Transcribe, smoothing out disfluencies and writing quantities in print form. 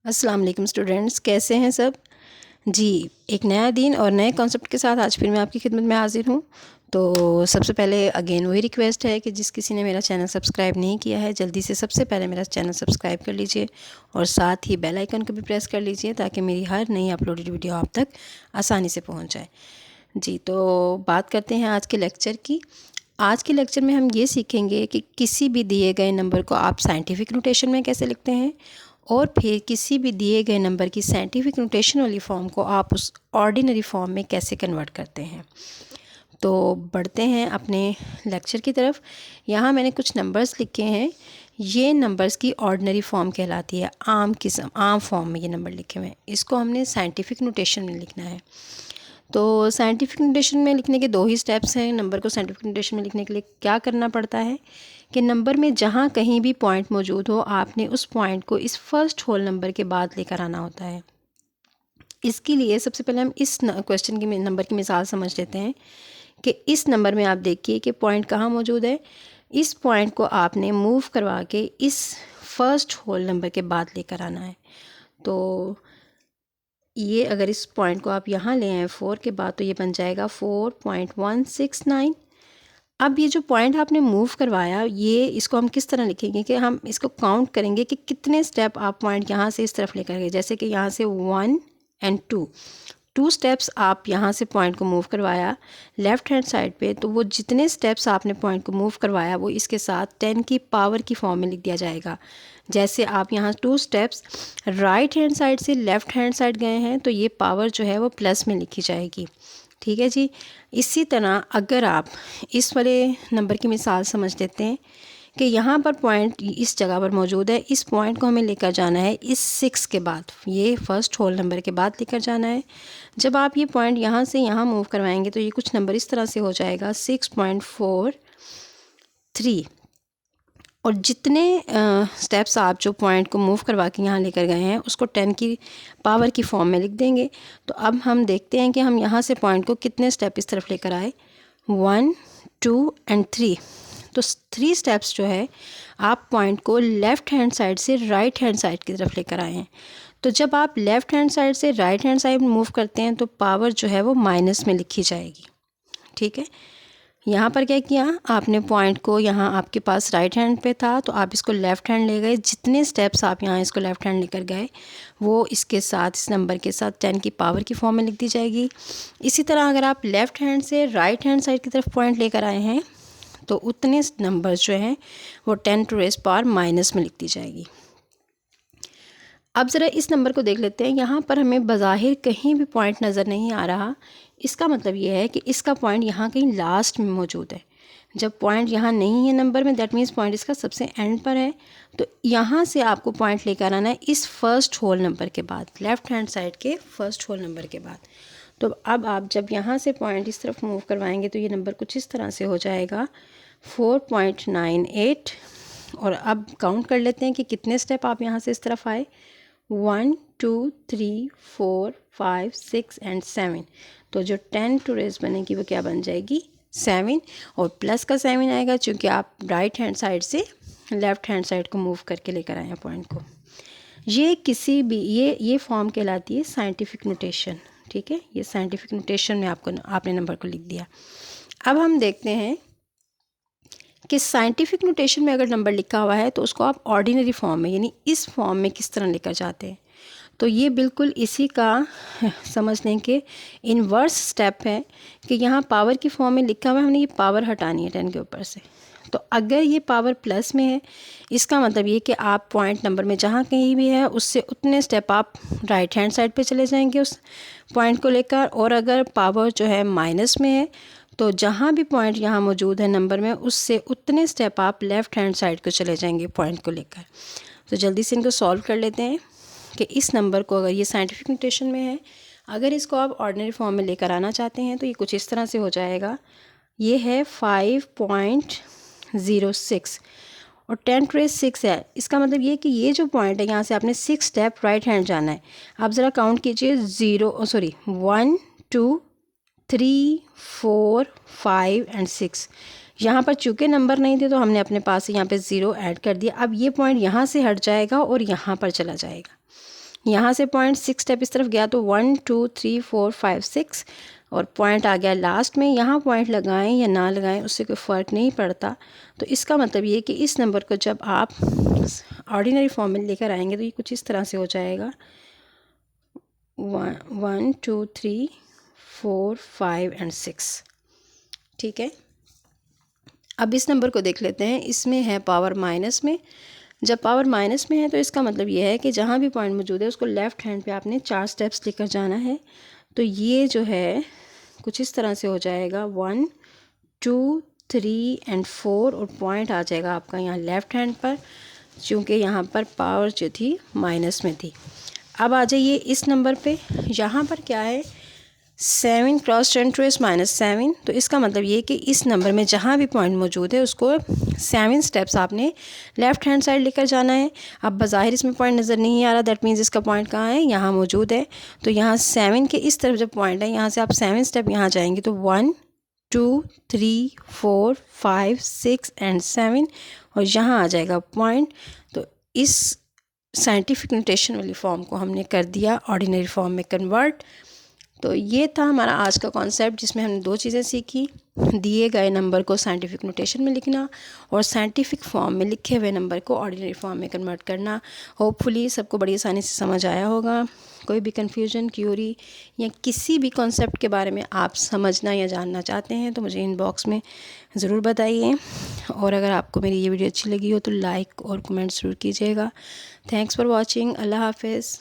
अस्सलाम वालेकुम स्टूडेंट्स, कैसे हैं सब जी। एक नया दिन और नए कॉन्सेप्ट के साथ आज फिर मैं आपकी खिदमत में हाजिर हूँ। तो सबसे पहले अगेन वही रिक्वेस्ट है कि जिस किसी ने मेरा चैनल सब्सक्राइब नहीं किया है जल्दी से सबसे पहले मेरा चैनल सब्सक्राइब कर लीजिए और साथ ही बेल आइकन को भी प्रेस कर लीजिए ताकि मेरी हर नई अपलोडेड वीडियो आप तक आसानी से पहुँच जाए। जी, तो बात करते हैं आज के लेक्चर की। आज के लेक्चर में हम ये सीखेंगे कि किसी भी दिए गए नंबर को आप साइंटिफिक नोटेशन में कैसे लिखते हैं और फिर किसी भी दिए गए नंबर की साइंटिफिक नोटेशन वाली फॉर्म को आप उस ऑर्डिनरी फॉर्म में कैसे कन्वर्ट करते हैं। तो बढ़ते हैं अपने लेक्चर की तरफ। यहाँ मैंने कुछ नंबर्स लिखे हैं। ये नंबर्स की ऑर्डिनरी फॉर्म कहलाती है, आम फॉर्म में ये नंबर लिखे हुए हैं। इसको हमने साइंटिफिक नोटेशन में लिखना है। तो साइंटिफिक नोटेशन में लिखने के दो ही स्टेप्स हैं। नंबर को साइंटिफिक नोटेशन में लिखने के लिए क्या करना पड़ता है कि नंबर में जहाँ कहीं भी पॉइंट मौजूद हो आपने उस पॉइंट को इस फर्स्ट होल नंबर के बाद लेकर आना होता है। इसके लिए सबसे पहले हम इस क्वेश्चन की नंबर की मिसाल समझ लेते हैं कि इस नंबर में आप देखिए कि पॉइंट कहाँ मौजूद है। इस पॉइंट को आपने मूव करवा के इस फर्स्ट होल नंबर के बाद लेकर आना है। तो ये अगर इस पॉइंट को आप यहाँ ले आए 4 के बाद तो ये बन जाएगा 4.169। अब ये जो पॉइंट आपने मूव करवाया ये इसको हम किस तरह लिखेंगे कि हम इसको काउंट करेंगे कि कितने स्टेप आप पॉइंट यहाँ से इस तरफ लेकर गए। जैसे कि यहाँ से 1 एंड 2 स्टेप्स आप यहाँ से पॉइंट को मूव करवाया लेफ़्ट हैंड साइड पे, तो वो जितने स्टेप्स आपने पॉइंट को मूव करवाया वो इसके साथ 10 की पावर की फॉर्म में लिख दिया जाएगा। जैसे आप यहाँ 2 स्टेप्स राइट हैंड साइड से लेफ़्ट हैंड साइड गए हैं तो ये पावर जो है वो प्लस में लिखी जाएगी। ठीक है जी। इसी तरह अगर आप इस वाले नंबर की मिसाल समझ लेते हैं कि यहाँ पर पॉइंट इस जगह पर मौजूद है, इस पॉइंट को हमें लेकर जाना है इस 6 के बाद, ये फर्स्ट होल नंबर के बाद लेकर जाना है। जब आप ये पॉइंट यहाँ से यहाँ मूव करवाएंगे तो ये कुछ नंबर इस तरह से हो जाएगा 6.43। और जितने स्टेप्स आप जो पॉइंट को मूव करवा के यहाँ लेकर गए हैं उसको 10 की पावर की फॉर्म में लिख देंगे। तो अब हम देखते हैं कि हम यहाँ से पॉइंट को कितने स्टेप इस तरफ लेकर आए, 1 2 एंड 3। तो 3 स्टेप्स जो है आप पॉइंट को लेफ़्ट हैंड साइड से राइट हैंड साइड की तरफ लेकर आए हैं। तो जब आप लेफ़्ट हैंड साइड से राइट हैंड साइड मूव करते हैं तो पावर जो है वो माइनस में लिखी जाएगी। ठीक है। यहाँ पर क्या किया आपने, पॉइंट को यहाँ आपके पास राइट हैंड पे था तो आप इसको लेफ़्ट हैंड ले गए। जितने स्टेप्स आप यहाँ इसको लेफ़्ट हैंड लेकर गए वो इसके साथ इस नंबर के साथ 10 की पावर की फॉर्म में लिख दी जाएगी। इसी तरह अगर आप लेफ़्ट हैंड से राइट हैंड साइड की तरफ पॉइंट लेकर आए हैं तो उतने नंबर्स जो हैं वो 10 टू रेज़ पावर माइनस में लिख दी जाएगी। अब ज़रा इस नंबर को देख लेते हैं। यहाँ पर हमें बज़ाहिर कहीं भी पॉइंट नज़र नहीं आ रहा। इसका मतलब ये है कि इसका पॉइंट यहाँ कहीं लास्ट में मौजूद है। जब पॉइंट यहाँ नहीं है नंबर में, दैट मीन्स पॉइंट इसका सबसे एंड पर है। तो यहाँ से आपको पॉइंट लेकर आना है इस फर्स्ट होल नंबर के बाद, लेफ़्ट हैंड साइड के फर्स्ट होल नंबर के बाद। तो अब आप जब यहाँ से पॉइंट इस तरफ मूव करवाएंगे तो ये नंबर कुछ इस तरह से हो जाएगा 4.98। और अब काउंट कर लेते हैं कि कितने स्टेप आप यहाँ से इस तरफ आए, 1 2 3 4 5 6 एंड 7। तो जो 10 टू रेज़ बनेगी वो क्या बन जाएगी, 7। और प्लस का 7 आएगा चूँकि आप राइट हैंड साइड से लेफ़्ट हैंड साइड को मूव करके लेकर आए हैं पॉइंट को। ये किसी भी ये फॉर्म कहलाती है साइंटिफिक नोटेशन। ठीक है, ये साइंटिफिक नोटेशन में आपने नंबर को लिख दिया। अब हम देखते हैं कि साइंटिफिक नोटेशन में अगर नंबर लिखा हुआ है तो उसको आप ऑर्डिनरी फॉर्म में यानी इस फॉर्म में किस तरह लेकर जाते हैं। तो ये बिल्कुल इसी का समझने के इन्वर्स स्टेप है कि यहाँ पावर की फॉर्म में लिखा हुआ है, हमने ये पावर हटानी है 10 के ऊपर से। तो अगर ये पावर प्लस में है इसका मतलब ये कि आप पॉइंट नंबर में जहाँ कहीं भी है उससे उतने स्टेप आप राइट हैंड साइड पे चले जाएंगे उस पॉइंट को लेकर। और अगर पावर जो है माइनस में है तो जहाँ भी पॉइंट यहाँ मौजूद है नंबर में उससे उतने स्टेप आप लेफ़्ट हैंड साइड को चले जाएंगे पॉइंट को लेकर। तो जल्दी से इनको सॉल्व कर लेते हैं कि इस नंबर को, अगर ये साइंटिफिक नोटेशन में है, अगर इसको आप ऑर्डिनरी फॉर्म में लेकर आना चाहते हैं तो ये कुछ इस तरह से हो जाएगा। ये है 5.06 और 10 टू रेज़ 6 है। इसका मतलब ये कि ये जो पॉइंट है यहाँ से आपने 6 स्टेप राइट हैंड जाना है। आप ज़रा काउंट कीजिए, 1 2 3 4 5 एंड 6। यहाँ पर चूँकि नंबर नहीं थे तो हमने अपने पास यहाँ पे 0 ऐड कर दिया। अब ये पॉइंट यहाँ से हट जाएगा और यहाँ पर चला जाएगा। यहाँ से पॉइंट 6 स्टेप इस तरफ गया तो 1 2 3 4 5 6 और पॉइंट आ गया लास्ट में। यहाँ पॉइंट लगाएं या ना लगाएं उससे कोई फ़र्क नहीं पड़ता। तो इसका मतलब ये कि इस नंबर को जब आप ऑर्डिनरी फॉर्म में लेकर आएंगे तो ये कुछ इस तरह से हो जाएगा 1 2 3 4 5 एंड 6। ठीक है, अब इस नंबर को देख लेते हैं। इसमें है पावर माइनस में। जब पावर माइनस में है तो इसका मतलब ये है कि जहाँ भी पॉइंट मौजूद है उसको लेफ़्ट हैंड पे आपने 4 स्टेप्स लेकर जाना है। तो ये जो है कुछ इस तरह से हो जाएगा 1 2 3 एंड 4 और पॉइंट आ जाएगा आपका यहाँ लेफ़्ट हैंड पर, चूँकि यहाँ पर पावर जो थी माइनस में थी। अब आ जाइए इस नंबर पे। यहाँ पर क्या है 7 क्रॉस 10 टू -7। तो इसका मतलब ये कि इस नंबर में जहाँ भी पॉइंट मौजूद है उसको 7 स्टेप्स आपने लेफ़्ट हैंड साइड लेकर जाना है। अब बज़ाहिर इसमें पॉइंट नज़र नहीं आ रहा, दैट मीन्स इसका पॉइंट कहाँ है, यहाँ मौजूद है। तो यहाँ 7 के इस तरफ जब पॉइंट है यहाँ से आप 7 स्टेप यहाँ जाएंगे तो 1 2 3 4 5 6 एंड 7 और यहाँ आ जाएगा पॉइंट। तो इस साइंटिफिक नोटेशन वाली फॉर्म को हमने कर दिया ऑर्डिनरी फॉर्म में कन्वर्ट। तो ये था हमारा आज का कॉन्सेप्ट जिसमें हमने 2 चीज़ें सीखी, दिए गए नंबर को साइंटिफिक नोटेशन में लिखना और साइंटिफिक फॉर्म में लिखे हुए नंबर को ऑर्डिनरी फॉर्म में कन्वर्ट करना। होपफुली सबको बड़ी आसानी से समझ आया होगा। कोई भी कन्फ्यूजन, क्यूरी या किसी भी कॉन्सेप्ट के बारे में आप समझना या जानना चाहते हैं तो मुझे इनबॉक्स में ज़रूर बताइए। और अगर आपको मेरी ये वीडियो अच्छी लगी हो तो लाइक और कमेंट ज़रूर कीजिएगा। Thanks for watching. अल्लाह हाफिज़।